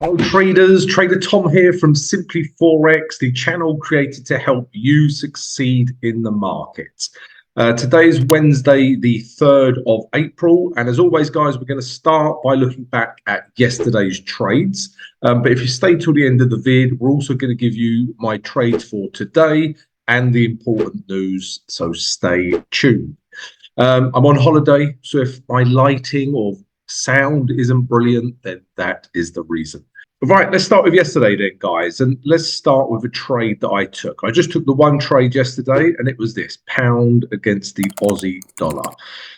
Hello traders, Trader Tom here from Simply Forex, the channel created to help you succeed in the markets. Today is Wednesday, the 3rd of April. And as always, guys, we're going to start by looking back at yesterday's trades. But if you stay till the end of the vid, we're also going to give you my trades for today and the important news. So stay tuned. I'm on holiday, so if my lighting or sound isn't brilliant, then that is the reason. Right, let's start with yesterday then, guys. And let's start with a trade that I took. I just took the one trade yesterday, and it was this pound against the Aussie dollar.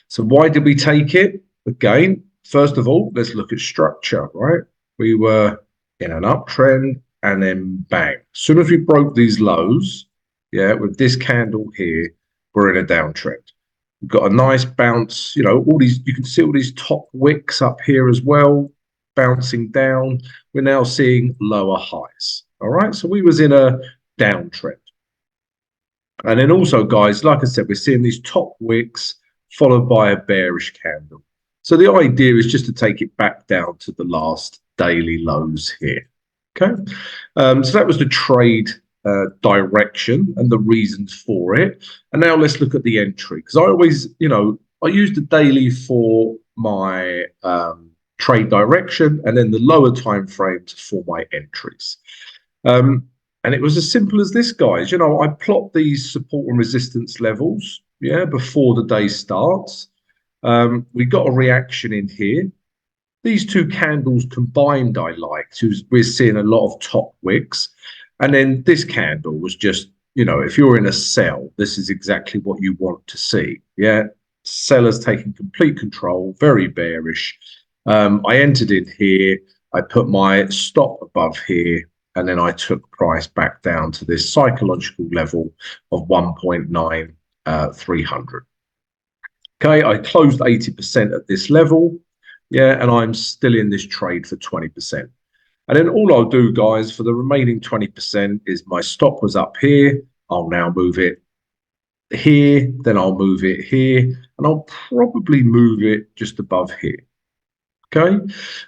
So why did we take it? Again, first of all, let's look at structure, right? We were in an uptrend, and then bang. As soon as we broke these lows, yeah, with this candle here, we're in a downtrend. We've got a nice bounce, you know, all these, you can see all these top wicks up here as well, bouncing down. We're now seeing lower highs. All right, so we was in a downtrend. And then also, guys, like I said, we're seeing these top wicks followed by a bearish candle. So the idea is just to take it back down to the last daily lows here. Okay, so that was the trade direction and the reasons for it. And now let's look at the entry, because I always, you know, I use the daily for my trade direction and then the lower time frames for my entries. And it was as simple as this, guys. You know, I plot these support and resistance levels, yeah, before the day starts. We got a reaction in here. These two candles combined I liked. We're seeing a lot of top wicks. And then this candle was just, you know, if you're in a sell, this is exactly what you want to see. Yeah, sellers taking complete control, very bearish. I entered in here. I put my stop above here, and then I took price back down to this psychological level of 1.9300. Okay, I closed 80% at this level. Yeah, and I'm still in this trade for 20%. And then all I'll do, guys, for the remaining 20% is my stop was up here. I'll now move it here. Then I'll move it here. And I'll probably move it just above here. Okay.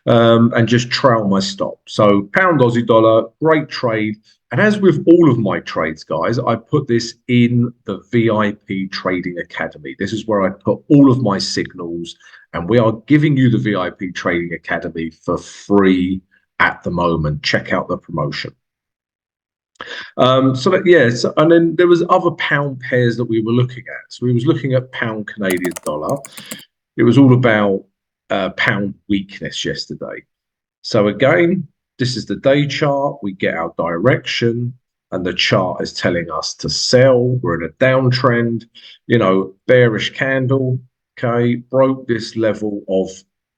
And just trail my stop. So pound Aussie dollar, great trade. And as with all of my trades, guys, I put this in the VIP Trading Academy. This is where I put all of my signals. And we are giving you the VIP Trading Academy for free at the moment. Check out the promotion. So that, yeah, and then there was other pound pairs that we were looking at. So we was looking at pound Canadian dollar. It was all about pound weakness yesterday. So again, this is the day chart. We get our direction, and the chart is telling us to sell. We're in a downtrend, you know, bearish candle. Okay, broke this level of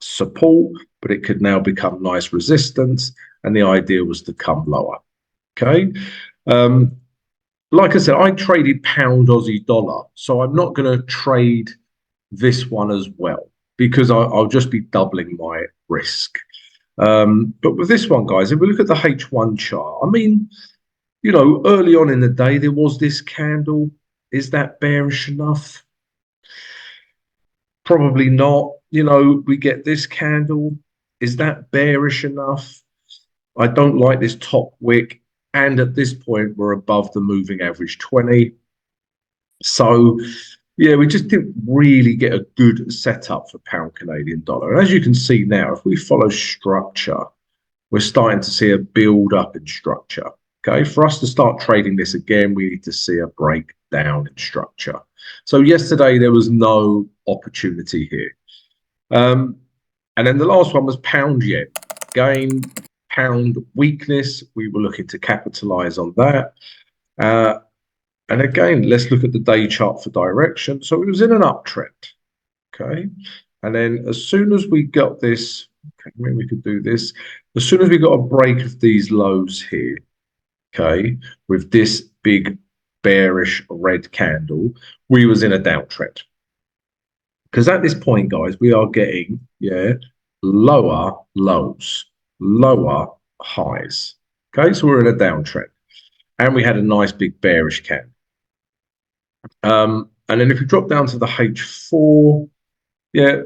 support, but it could now become nice resistance, and the idea was to come lower. Okay, like I said, I traded pound Aussie dollar, so I'm not going to trade this one as well, because I'll just be doubling my risk. But with this one, guys, if we look at the H1 chart, I mean, you know, early on in the day there was this candle. Is that bearish enough? Probably not. You know, we get this candle. Is that bearish enough? I don't like this top wick. And at this point, we're above the moving average 20. So, yeah, we just didn't really get a good setup for pound Canadian dollar. And as you can see now, if we follow structure, we're starting to see a build up in structure. Okay, for us to start trading this again, we need to see a breakdown in structure. So yesterday there was no opportunity here. And then the last one was pound yen. Again, pound weakness. We were looking to capitalize on that. And again, let's look at the day chart for direction. So it was in an uptrend. Okay, and then as soon as we got this, okay, maybe we could do this. As soon as we got a break of these lows here, okay, with this big bearish red candle, we was in a downtrend. Because at this point, guys, we are getting, yeah, lower lows, lower highs. Okay, so we're in a downtrend. And we had a nice big bearish candle. And then if we drop down to the H4, yeah,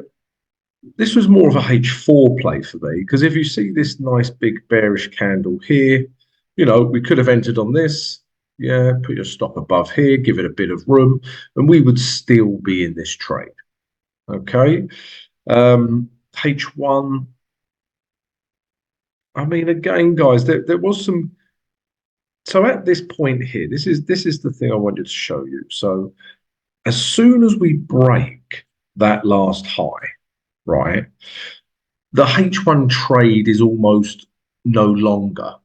this was more of a H4 play for me, because if you see this nice big bearish candle here, you know, we could have entered on this. Yeah, put your stop above here, give it a bit of room, and we would still be in this trade. Okay. H1. I mean, again, guys, there was some. So at this point here, this is the thing I wanted to show you. So as soon as we break that last high, right, the H1 trade is almost no longer,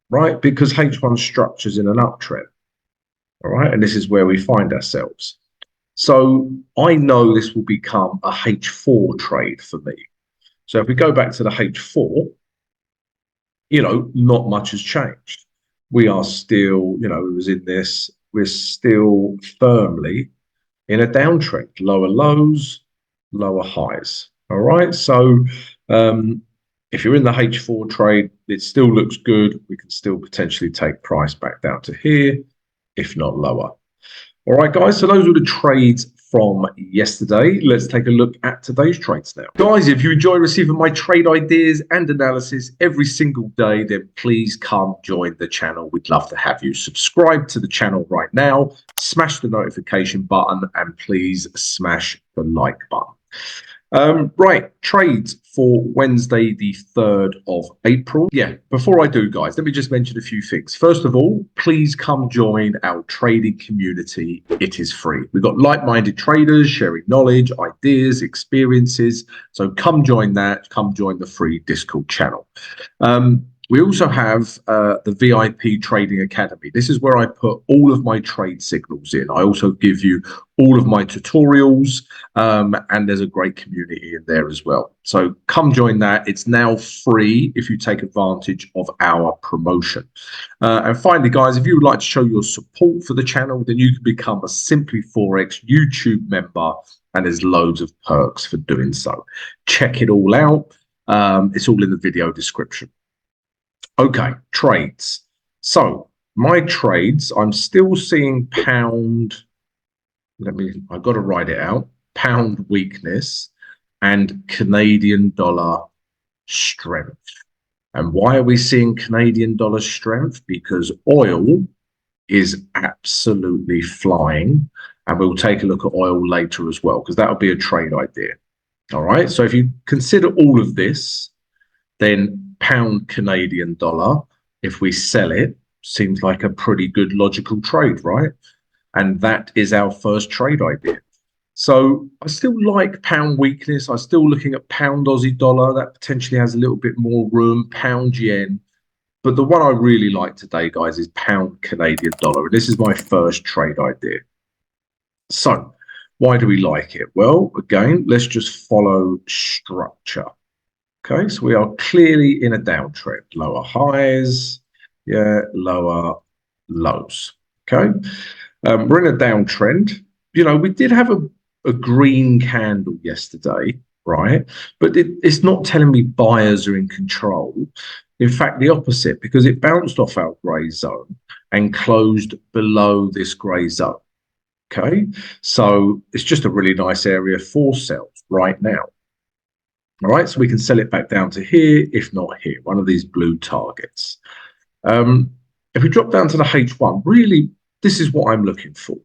right? Because H1 structures in an uptrend, all right? And this is where we find ourselves. So I know this will become a H4 trade for me. So if we go back to the H4, you know, not much has changed. We are still, you know, it was in this, we're still firmly in a downtrend, lower lows, lower highs. All right. So if you're in the H4 trade, it still looks good. We can still potentially take price back down to here, if not lower. All right, guys, so those were the trades from yesterday. Let's take a look at today's trades now. Guys, if you enjoy receiving my trade ideas and analysis every single day, then please come join the channel. We'd love to have you. Subscribe to the channel right now, smash the notification button, and please smash the like button. Right, trades for Wednesday, the 3rd of April. Yeah, before I do, guys, let me just mention a few things. First of all, please come join our trading community. It is free. We've got like-minded traders sharing knowledge, ideas, experiences. So come join that. Come join the free Discord channel. We also have the VIP Trading Academy. This is where I put all of my trade signals in. I also give you all of my tutorials, and there's a great community in there as well. So come join that. It's now free if you take advantage of our promotion. And finally, guys, if you would like to show your support for the channel, then you can become a Simply Forex YouTube member, and there's loads of perks for doing so. Check it all out. It's all in the video description. Okay, trades. So my trades, I'm still seeing pound. I've got to write it out. Pound weakness and Canadian dollar strength. And why are we seeing Canadian dollar strength? Because oil is absolutely flying. And we'll take a look at oil later as well, because that'll be a trade idea. All right. So if you consider all of this, then pound Canadian dollar, if we sell it, seems like a pretty good logical trade, right? And that is our first trade idea. So I still like pound weakness. I'm still looking at pound Aussie dollar. That potentially has a little bit more room, pound yen. But the one I really like today, guys, is pound Canadian dollar. And this is my first trade idea. So why do we like it? Well, again, let's just follow structure. Okay, so we are clearly in a downtrend. Lower highs, yeah, lower lows. Okay, we're in a downtrend. You know, we did have a green candle yesterday, right? But it's not telling me buyers are in control. In fact, the opposite, because it bounced off our grey zone and closed below this grey zone. Okay, so it's just a really nice area for sales right now. All right, so we can sell it back down to here, if not here, one of these blue targets. If we drop down to the H1, really, this is what I'm looking for.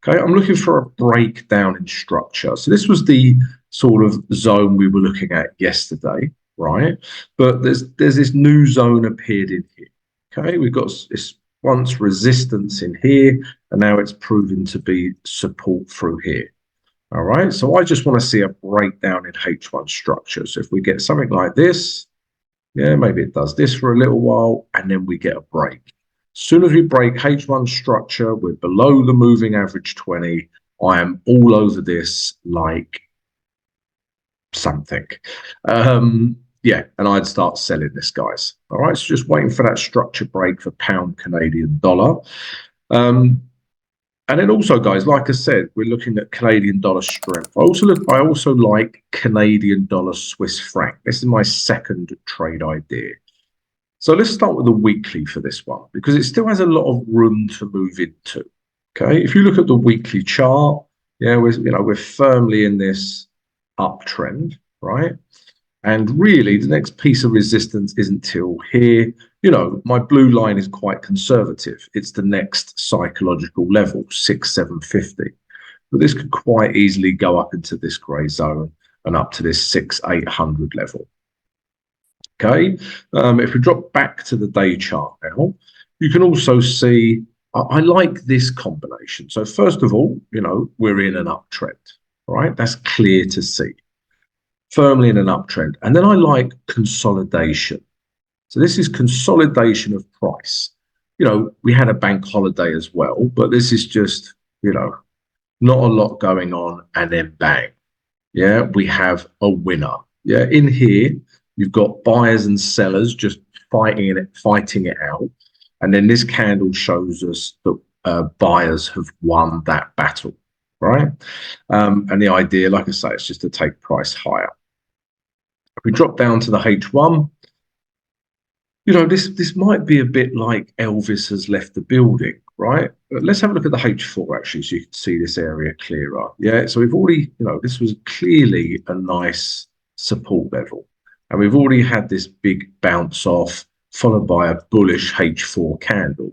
Okay, I'm looking for a breakdown in structure. So this was the sort of zone we were looking at yesterday, right? But there's this new zone appeared in here. Okay, we've got this once resistance in here, and now it's proven to be support through here. All right, so I just want to see a breakdown in H1 structure. So if we get something like this, yeah, maybe it does this for a little while, and then we get a break. As soon as we break H1 structure, we're below the moving average 20. I am all over this like something. Yeah, and I'd start selling this, guys. All right, so just waiting for that structure break for pound Canadian dollar. And then also, guys, like I said, we're looking at Canadian dollar strength. I also like Canadian dollar Swiss franc. This is my second trade idea. So let's start with the weekly for this one, because it still has a lot of room to move into. Okay, if you look at the weekly chart, yeah, we're firmly in this uptrend. right? And really, the next piece of resistance isn't till here. You know, my blue line is quite conservative. It's the next psychological level, 6,750. But this could quite easily go up into this grey zone and up to this 6,800 level. Okay, if we drop back to the day chart now, you can also see I like this combination. So first of all, you know, we're in an uptrend, right? That's clear to see, firmly in an uptrend. And then I like consolidation. So this is consolidation of price. You know, we had a bank holiday as well, but this is just, you know, not a lot going on, and then bang. Yeah, we have a winner. Yeah, in here, you've got buyers and sellers just fighting it out. And then this candle shows us that buyers have won that battle, right? And the idea, like I say, is just to take price higher. If we drop down to the H1, you know, this might be a bit like Elvis has left the building, right? But let's have a look at the H4 actually, so you can see this area clearer. Yeah, so we've already, you know, this was clearly a nice support level, and we've already had this big bounce off, followed by a bullish H4 candle.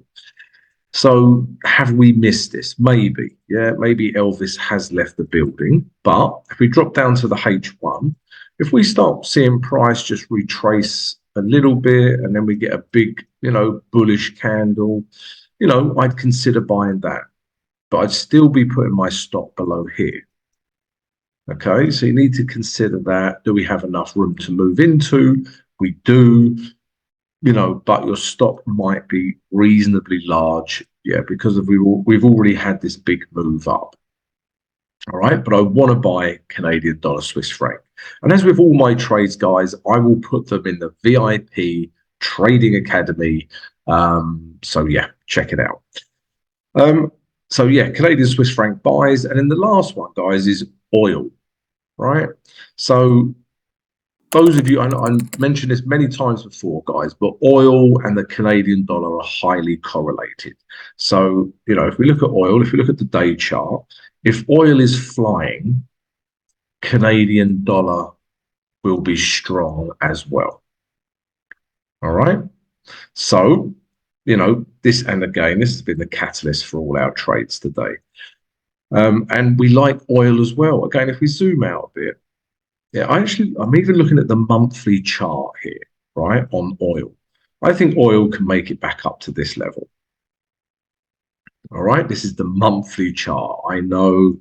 So have we missed this? Maybe, yeah, maybe Elvis has left the building. But if we drop down to the H1, if we start seeing price just retrace a little bit and then we get a big, you know, bullish candle, you know, I'd consider buying that. But I'd still be putting my stop below here. Okay, so you need to consider that. Do we have enough room to move into? We do. You know, but your stop might be reasonably large, yeah, because we've already had this big move up. All right, but I want to buy Canadian dollar, Swiss franc. And as with all my trades, guys, I will put them in the VIP Trading Academy. So yeah, check it out. So yeah, Canadian Swiss franc buys. And then the last one, guys, is oil, right? So those of you, I mentioned this many times before, guys, but oil and the Canadian dollar are highly correlated. So, you know, if we look at oil, if we look at the day chart, if oil is flying, Canadian dollar will be strong as well. All right. So, you know, this, and again, this has been the catalyst for all our trades today. And we like oil as well. Again, if we zoom out a bit, yeah, I'm even looking at the monthly chart here, right, on oil. I think oil can make it back up to this level. All right, this is the monthly chart. I know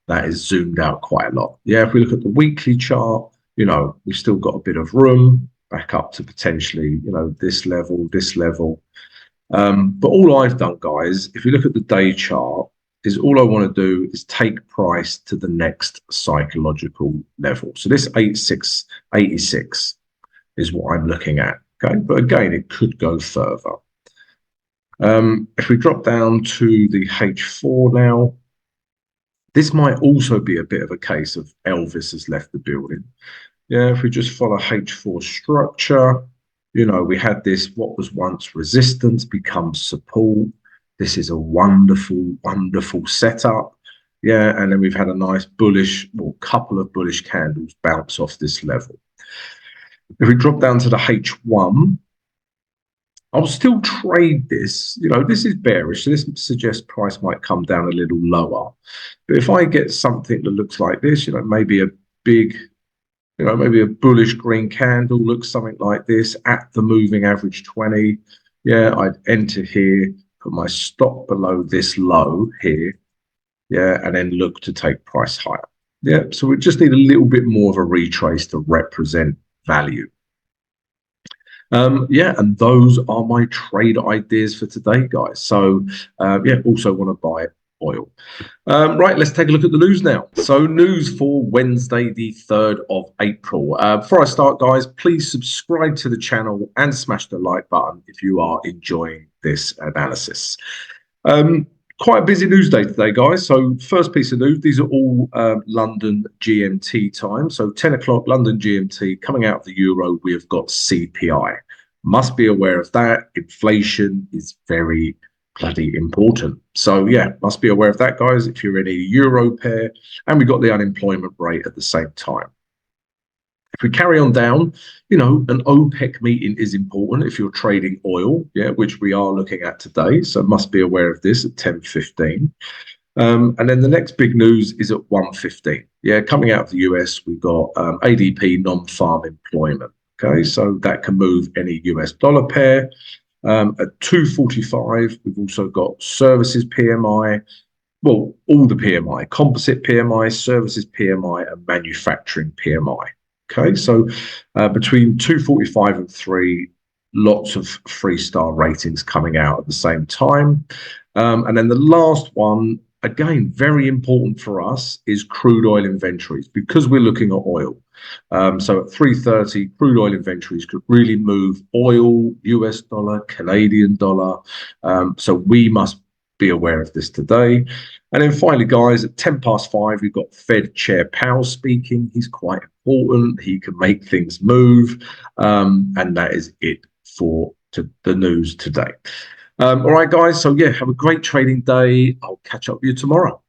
that is zoomed out quite a lot. Yeah, if we look at the weekly chart, you know, we've still got a bit of room back up to potentially, you know, this level, this level. But all I've done, guys, if you look at the day chart, is all I want to do is take price to the next psychological level. So this 86 is what I'm looking at. Okay, but again, it could go further. If we drop down to the H4 now, this might also be a bit of a case of Elvis has left the building. Yeah, if we just follow H4 structure, you know, we had this, what was once resistance becomes support. This is a wonderful, wonderful setup. Yeah, and then we've had a nice bullish, or couple of bullish candles bounce off this level. If we drop down to the H1, I'll still trade this. You know, this is bearish, so this suggests price might come down a little lower. But if I get something that looks like this, you know, maybe a big, you know, maybe a bullish green candle looks something like this at the moving average 20, yeah, I'd enter here, put my stop below this low here, yeah, and then look to take price higher. Yeah, so we just need a little bit more of a retrace to represent value. Yeah, and those are my trade ideas for today, guys. So yeah, also want to buy oil. Right, let's take a look at the news now. So news for Wednesday, the 3rd of April. Before I start, guys, please subscribe to the channel and smash the like button if you are enjoying this analysis. Quite a busy news day today, guys. So first piece of news, these are all London GMT time. So 10 o'clock London GMT, coming out of the euro, we have got CPI. Must be aware of that. Inflation is very bloody important. So yeah, must be aware of that, guys, if you're in a euro pair. And we've got the unemployment rate at the same time. If we carry on down, an OPEC meeting is important if you're trading oil, yeah, which we are looking at today. So must be aware of this at 10:15. And then the next big news is at 1:15. Yeah, coming out of the US, we've got ADP non-farm employment. Okay, so that can move any US dollar pair. At 2:45, we've also got services PMI. Well, all the PMI, composite PMI, services PMI, and manufacturing PMI. Okay, so between 2:45 and 3, lots of 3-star ratings coming out at the same time. And then the last one, again, very important for us, is crude oil inventories, because we're looking at oil. So at 3:30, crude oil inventories could really move oil, US dollar, Canadian dollar. So we must be aware of this today. And then finally, guys, at 5:10, we've got Fed Chair Powell speaking. He's quite important. He can make things move. And that is it for the news today. All right, guys. So, yeah, have a great trading day. I'll catch up with you tomorrow.